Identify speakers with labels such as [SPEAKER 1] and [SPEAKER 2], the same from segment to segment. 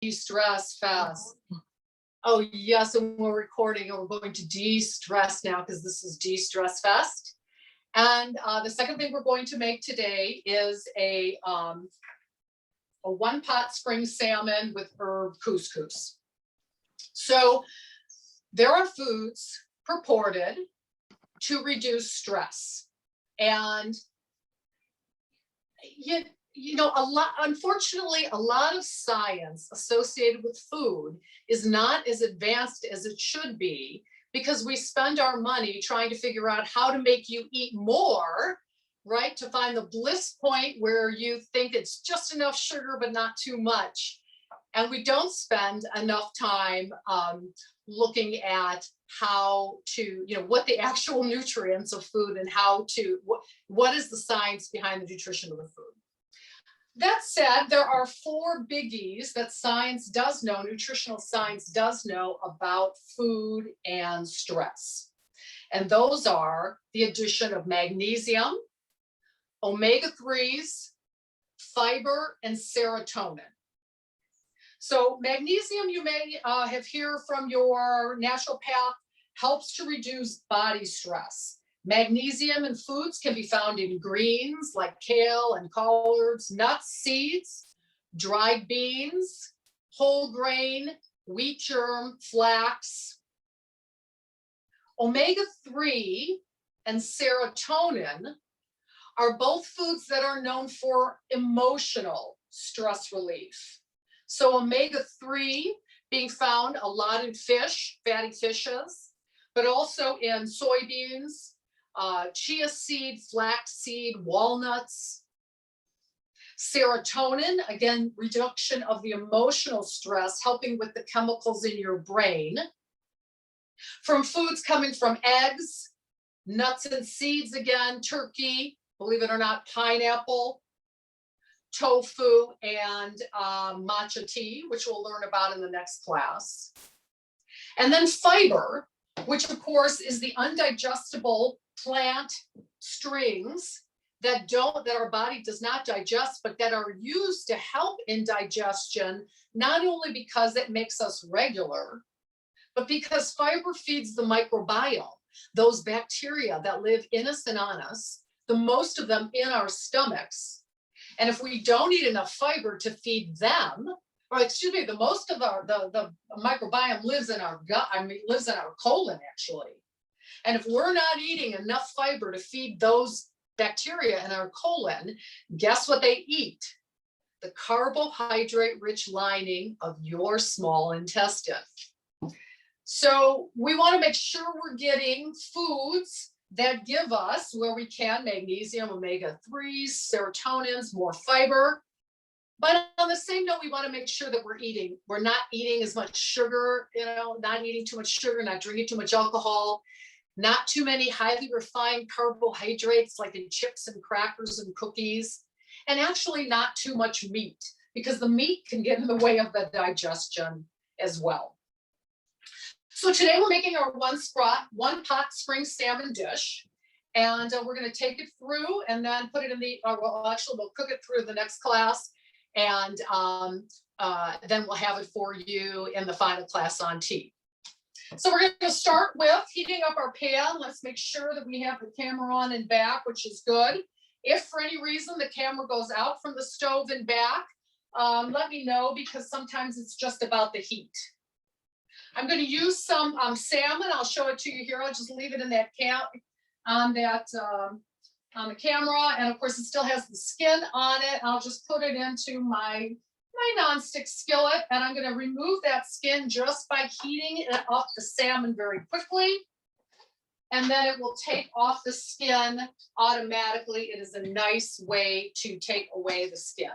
[SPEAKER 1] De-stress fast. Oh yes, and we're recording and we're going to de-stress now because this is De-Stress Fest. And the second thing we're going to make today is a One Pot Spring Salmon with Herb Couscous. So there are foods purported to reduce stress. And you know, unfortunately, a lot of science associated with food is not as advanced as it should be because we spend our money trying to figure out how to make you eat more, right? To find the bliss point where you think it's just enough sugar, but not too much. And we don't spend enough time looking at how to, you know, what the actual nutrients of food and how to, what is the science behind the nutrition of the food. That said, there are 4 biggies that science does know, nutritional science does know about food and stress. And those are the addition of magnesium, omega-3s, fiber, and serotonin. So magnesium, you may have heard from your naturopath, helps to reduce body stress. Magnesium in foods can be found in greens like kale and collards, nuts, seeds, dried beans, whole grain, wheat germ, flax. Omega-3 and serotonin are both foods that are known for emotional stress relief. So omega-3 being found a lot in fish, fatty fishes, but also in soybeans, chia seed, flax seed, walnuts. Serotonin, again, reduction of the emotional stress, helping with the chemicals in your brain. From foods coming from eggs, nuts and seeds again, turkey, believe it or not, pineapple, tofu, and matcha tea, which we'll learn about in the next class. And then fiber, which of course is the undigestible plant strings that our body does not digest, but that are used to help in digestion, not only because it makes us regular, but because fiber feeds the microbiome, those bacteria that live in us and on us, the most of them in our stomachs. And if we don't eat enough fiber to feed them, or excuse me, the most of the microbiome lives in our gut, lives in our colon actually. And if we're not eating enough fiber to feed those bacteria in our colon, guess what they eat? The carbohydrate-rich lining of your small intestine. So we want to make sure we're getting foods that give us, where we can, magnesium, omega-3s, serotonins, more fiber. But on the same note, we want to make sure that we're not eating as much sugar, you know, not eating too much sugar, not drinking too much alcohol, not too many highly refined carbohydrates like in chips and crackers and cookies, and actually not too much meat, because the meat can get in the way of the digestion as well. So today we're making our one pot spring salmon dish, and we're going to take it through and then put it in the, we'll cook it through the next class, and then we'll have it for you in the final class on tea. So we're going to start with heating up our pan. Let's make sure that we have the camera on and back, which is good. If for any reason the camera goes out from the stove and back, let me know, because sometimes it's just about the heat. I'm going to use some salmon. I'll show it to you here. I'll just leave it in that on the camera, and of course it still has the skin on it. I'll just put it into my nonstick skillet, and I'm going to remove that skin just by heating it up the salmon very quickly, and then it will take off the skin automatically. It is a nice way to take away the skin.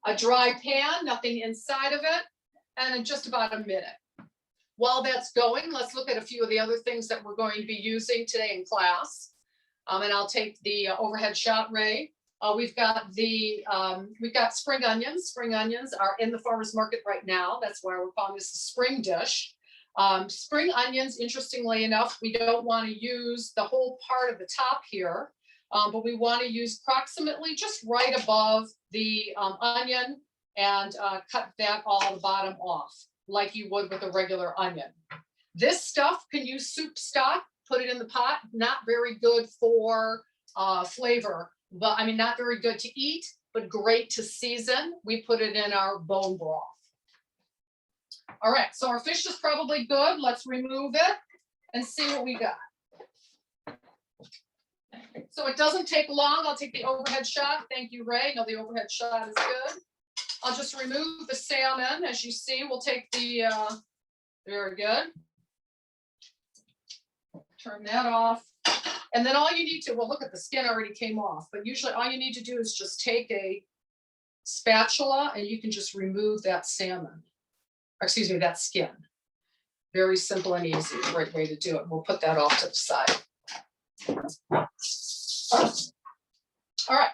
[SPEAKER 1] A dry pan, nothing inside of it, and in just about a minute. While that's going, let's look at a few of the other things that we're going to be using today in class. And I'll take the overhead shot ray. We've got spring onions. Spring onions are in the farmer's market right now. That's why we're calling this a spring dish. Spring onions, interestingly enough, we don't want to use the whole part of the top here, but we want to use approximately just right above the onion, and cut that all the bottom off like you would with a regular onion. This stuff can use soup stock, put it in the pot, not very good for flavor, but I mean, not very good to eat, but great to season. We put it in our bone broth. All right, so our fish is probably good. Let's remove it and see what we got. So it doesn't take long. I'll take the overhead shot. Thank you, Ray. No, the overhead shot is good. I'll just remove the salmon. As you see, we'll take the, very good. Turn that off. And then all you need to, well, look at the skin already came off, but usually all you need to do is just take a spatula and you can just remove that salmon, or excuse me, that skin. Very simple and easy, great way to do it. We'll put that off to the side. All right.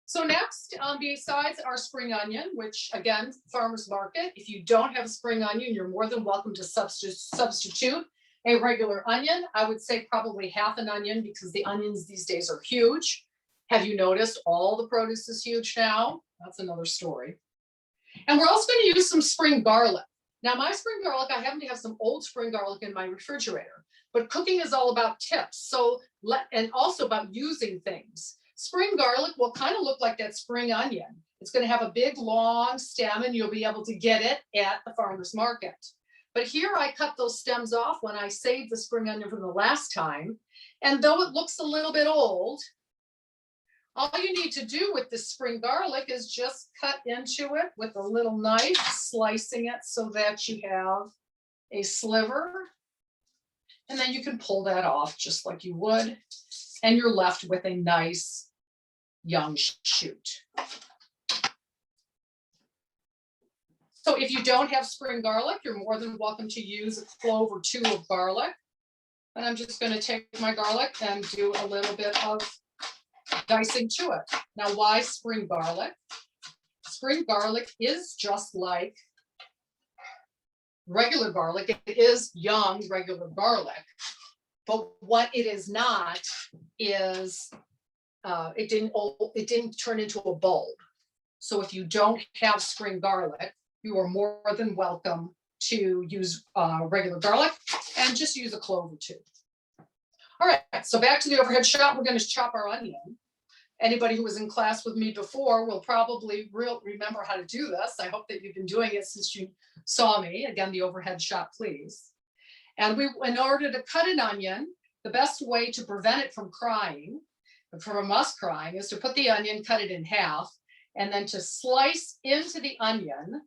[SPEAKER 1] So next, besides our spring onion, which again, farmer's market, if you don't have a spring onion, you're more than welcome to substitute a regular onion. I would say probably half an onion because the onions these days are huge. Have you noticed all the produce is huge now? That's another story. And we're also going to use some spring garlic. Now my spring garlic, I happen to have some old spring garlic in my refrigerator, but cooking is all about tips. So and also about using things. Spring garlic will kind of look like that spring onion. It's going to have a big long stem and you'll be able to get it at the farmer's market. But here I cut those stems off when I saved the spring onion from the last time. And though it looks a little bit old, all you need to do with this spring garlic is just cut into it with a little knife, slicing it so that you have a sliver. And then you can pull that off just like you would. And you're left with a nice young shoot. So if you don't have spring garlic, you're more than welcome to use a clove or two of garlic. And I'm just going to take my garlic and do a little bit of dicing to it. Now, why spring garlic? Spring garlic is just like regular garlic. It is young regular garlic. But what it is not is it didn't turn into a bulb. So if you don't have spring garlic, you are more than welcome to use regular garlic and just use a clove or two. All right, so back to the overhead shot. We're going to chop our onion. Anybody who was in class with me before will probably remember how to do this. I hope that you've been doing it since you saw me. Again, the overhead shot, please. And in order to cut an onion, the best way to prevent it from crying, from us crying, is to put the onion, cut it in half, and then to slice into the onion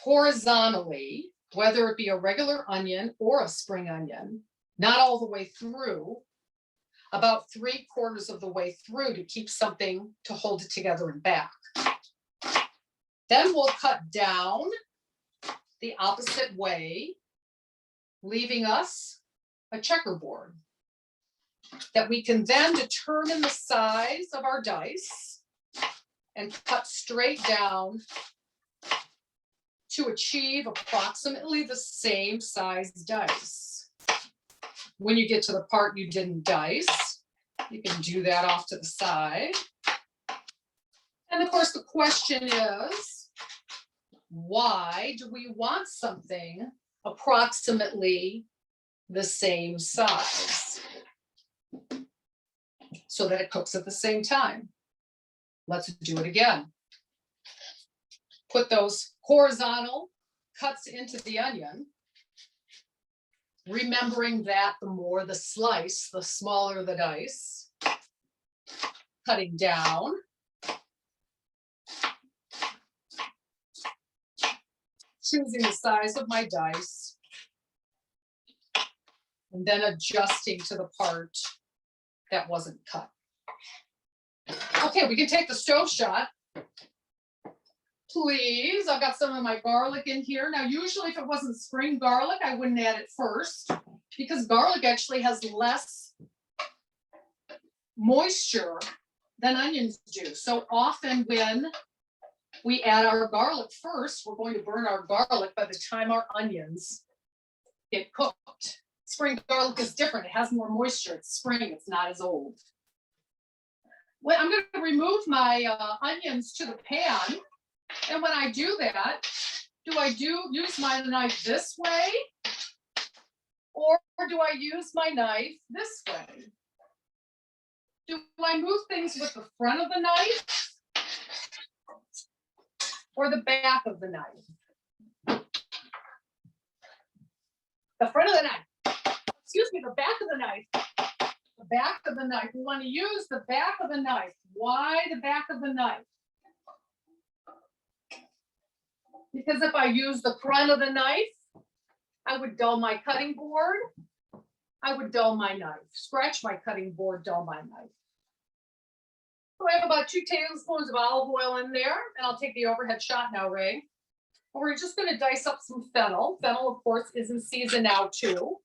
[SPEAKER 1] horizontally, whether it be a regular onion or a spring onion, not all the way through, about 3/4 of the way through to keep something to hold it together and back. Then we'll cut down the opposite way, leaving us a checkerboard that we can then determine the size of our dice and cut straight down to achieve approximately the same size dice. When you get to the part you didn't dice, you can do that off to the side. And of course, the question is, why do we want something approximately the same size? So that it cooks at the same time. Let's do it again. Put those horizontal cuts into the onion, remembering that the more the slice, the smaller the dice. Cutting down. Choosing the size of my dice. And then adjusting to the part that wasn't cut. Okay, we can take the stove shot. Please, I've got some of my garlic in here. Now, usually if it wasn't spring garlic, I wouldn't add it first because garlic actually has less moisture than onions do. So often when we add our garlic first, we're going to burn our garlic by the time our onions get cooked. Spring garlic is different. It has more moisture. It's spring. It's not as old. Well, I'm going to remove my onions to the pan. And when I do that, do I use my knife this way? Or do I use my knife this way? Do I move things with the front of the knife or the back of the knife? The front of the knife. Excuse me, the back of the knife. The back of the knife. We want to use the back of the knife. Why the back of the knife? Because if I use the front of the knife, I would dull my cutting board. I would dull my knife. Scratch my cutting board, dull my knife. So I have about 2 tablespoons of olive oil in there, and I'll take the overhead shot now, Ray. And we're just going to dice up some fennel. Fennel, of course, is in season now too.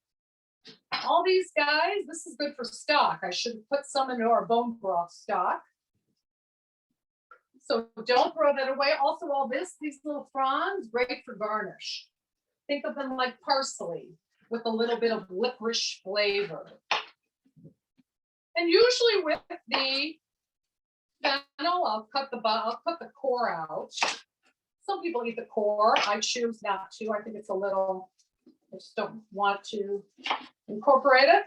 [SPEAKER 1] All these guys, this is good for stock. I should put some into our bone broth stock. So don't throw that away. Also, all this, these little fronds, great for garnish. Think of them like parsley with a little bit of licorice flavor. And usually with the fennel, I'll cut the core out. Some people eat the core. I choose not to. I think it's a little, I just don't want to incorporate it.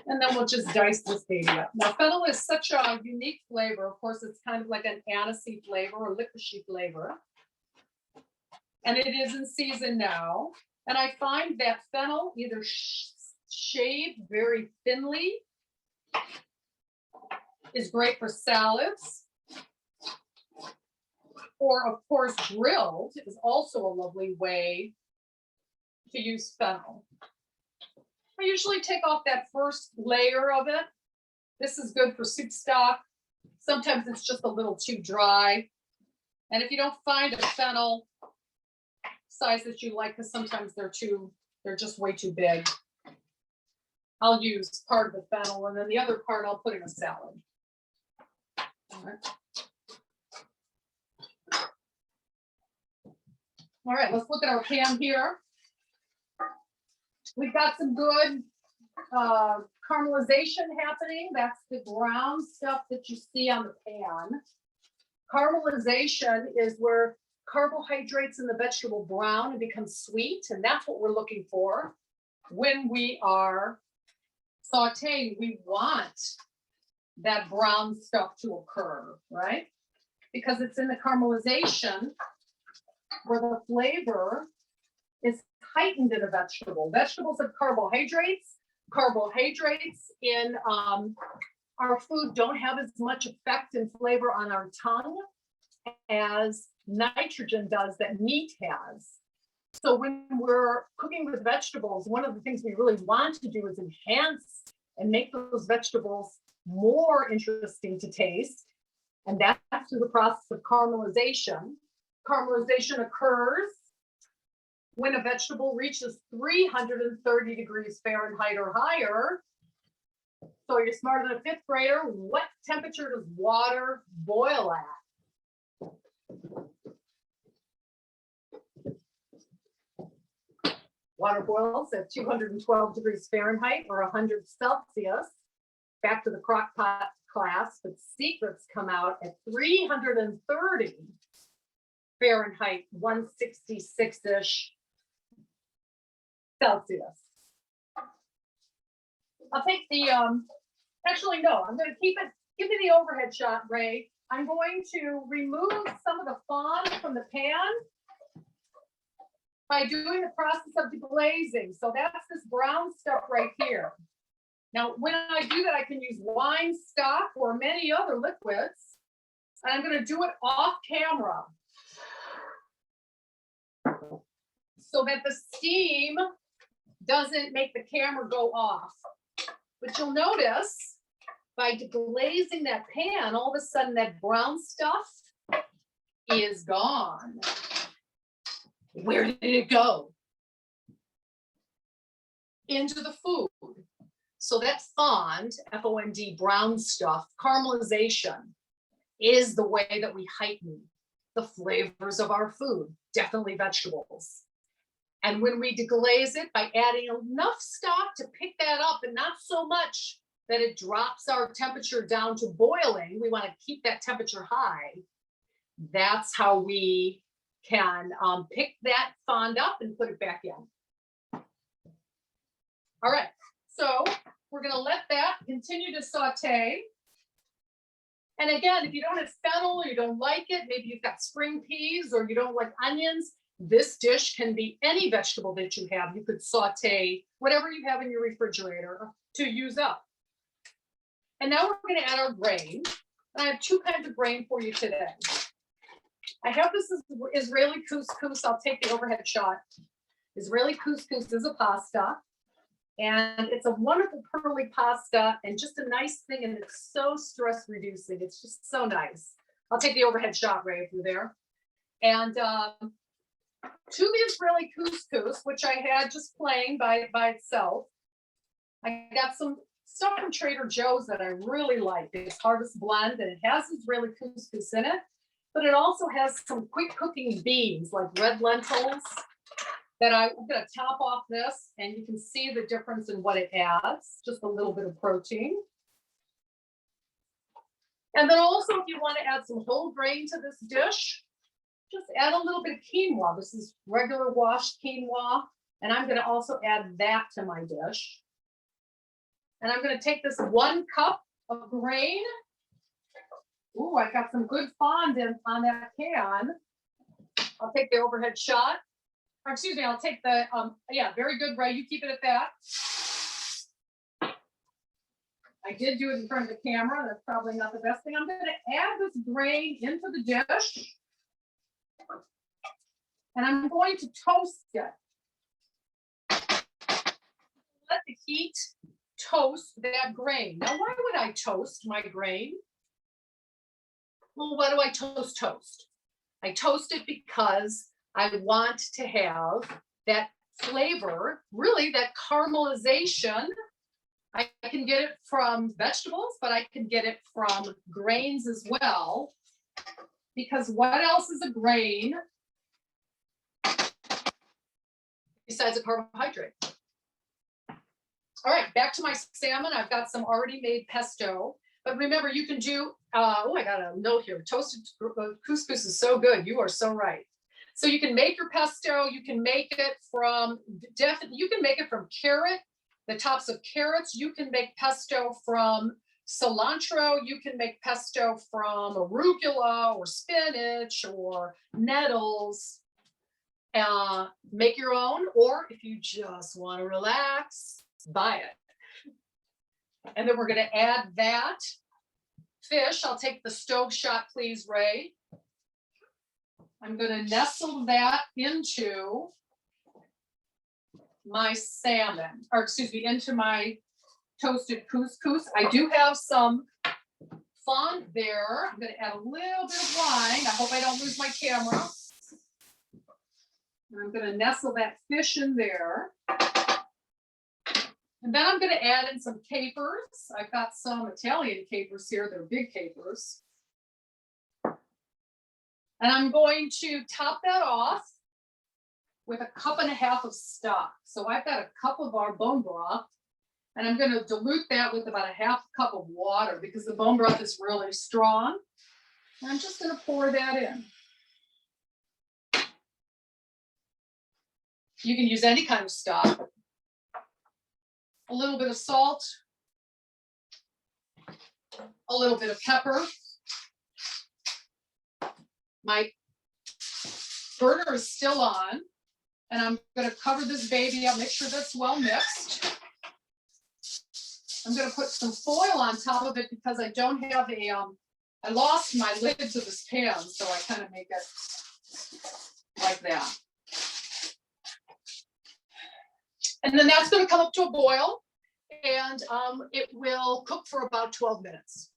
[SPEAKER 1] And then we'll just dice this baby up. Now, fennel is such a unique flavor. Of course, it's kind of like an anisey flavor or licoricey flavor. And it is in season now. And I find that fennel either shaved very thinly is great for salads. Or, of course, grilled is also a lovely way to use fennel. I usually take off that first layer of it. This is good for soup stock. Sometimes it's just a little too dry. And if you don't find a fennel size that you like, because sometimes they're just way too big, I'll use part of the fennel, and then the other part I'll put in a salad. All right, let's look at our pan here. We've got some good caramelization happening. That's the brown stuff that you see on the pan. Caramelization is where carbohydrates in the vegetable brown and become sweet, and that's what we're looking for when we are sauteing. We want that brown stuff to occur, right? Because it's in the caramelization where the flavor is heightened in a vegetable. Vegetables have carbohydrates. Carbohydrates in our food don't have as much effect and flavor on our tongue as nitrogen does that meat has. So when we're cooking with vegetables, one of the things we really want to do is enhance and make those vegetables more interesting to taste. And that's through the process of caramelization. Caramelization occurs when a vegetable reaches 330 degrees Fahrenheit or higher. So you're smarter than a fifth grader. What temperature does water boil at? Water boils at 212 degrees Fahrenheit or 100 Celsius. Back to the crock pot class, but secrets come out at 330 Fahrenheit, 166-ish Celsius. I'll take the, actually, no, I'm going to keep it, give me the overhead shot, Ray. I'm going to remove some of the fond from the pan by doing the process of deglazing. So that's this brown stuff right here. Now, when I do that, I can use wine stock or many other liquids. And I'm going to do it off camera so that the steam doesn't make the camera go off. But you'll notice by deglazing that pan, all of a sudden that brown stuff is gone. Where did it go? Into the food. So that fond, F-O-N-D, brown stuff, caramelization is the way that we heighten the flavors of our food, definitely vegetables. And when we deglaze it by adding enough stock to pick that up and not so much that it drops our temperature down to boiling. We want to keep that temperature high. That's how we can pick that fond up and put it back in. All right, so we're going to let that continue to saute. And again, if you don't have fennel or you don't like it, maybe you've got spring peas or you don't like onions, this dish can be any vegetable that you have. You could saute whatever you have in your refrigerator to use up. And now we're going to add our grain. I have two kinds of grain for you today. I have this Israeli couscous. I'll take the overhead shot. Israeli couscous is a pasta. And it's a wonderful pearly pasta and just a nice thing. And it's so stress reducing. It's just so nice. I'll take the overhead shot, Ray, if you're there. And to the Israeli couscous, which I had just plain by itself, I got some stuff from Trader Joe's that I really like. It's Harvest Blend, and it has Israeli couscous in it, but it also has some quick cooking beans like red lentils that I'm going to top off this, and you can see the difference in what it adds, just a little bit of protein. And then also, if you want to add some whole grain to this dish, just add a little bit of quinoa. This is regular washed quinoa, and I'm going to also add that to my dish. And I'm going to take this 1 cup of grain. Ooh, I got some good fondant on that pan. I'll take the overhead shot. Or excuse me, I'll take the, yeah, very good, Ray. You keep it at that. I did do it in front of the camera. That's probably not the best thing. I'm going to add this grain into the dish. And I'm going to toast it. Let the heat toast that grain. Now, why would I toast my grain? Well, why do I toast? I toast it because I want to have that flavor, really that caramelization. I can get it from vegetables, but I can get it from grains as well. Because what else is a grain besides a carbohydrate? All right, back to my salmon. I've got some already made pesto. But remember, you can do, oh, I got a note here. Toasted couscous is so good. You are so right. So you can make your pesto. You can make it from, you can make it from carrot, the tops of carrots. You can make pesto from cilantro. You can make pesto from arugula or spinach or nettles. Make your own, or if you just want to relax, buy it. And then we're going to add that fish. I'll take the stove shot, please, Ray. I'm going to nestle that into my salmon, or excuse me, into my toasted couscous. I do have some fond there. I'm going to add a little bit of wine. I hope I don't lose my camera. And I'm going to nestle that fish in there. And then I'm going to add in some capers. I've got some Italian capers here. They're big capers. And I'm going to top that off with 1.5 cups of stock. So I've got 1 cup of our bone broth, and I'm going to dilute that with about 1/2 cup of water because the bone broth is really strong. And I'm just going to pour that in. You can use any kind of stock. A little bit of salt, a little bit of pepper. My burner is still on, and I'm going to cover this baby up, make sure that's well mixed. I'm going to put some foil on top of it because I don't have a, I lost my lid to this pan, so I kind of make it like that. And then that's going to come up to a boil, and it will cook for about 12 minutes.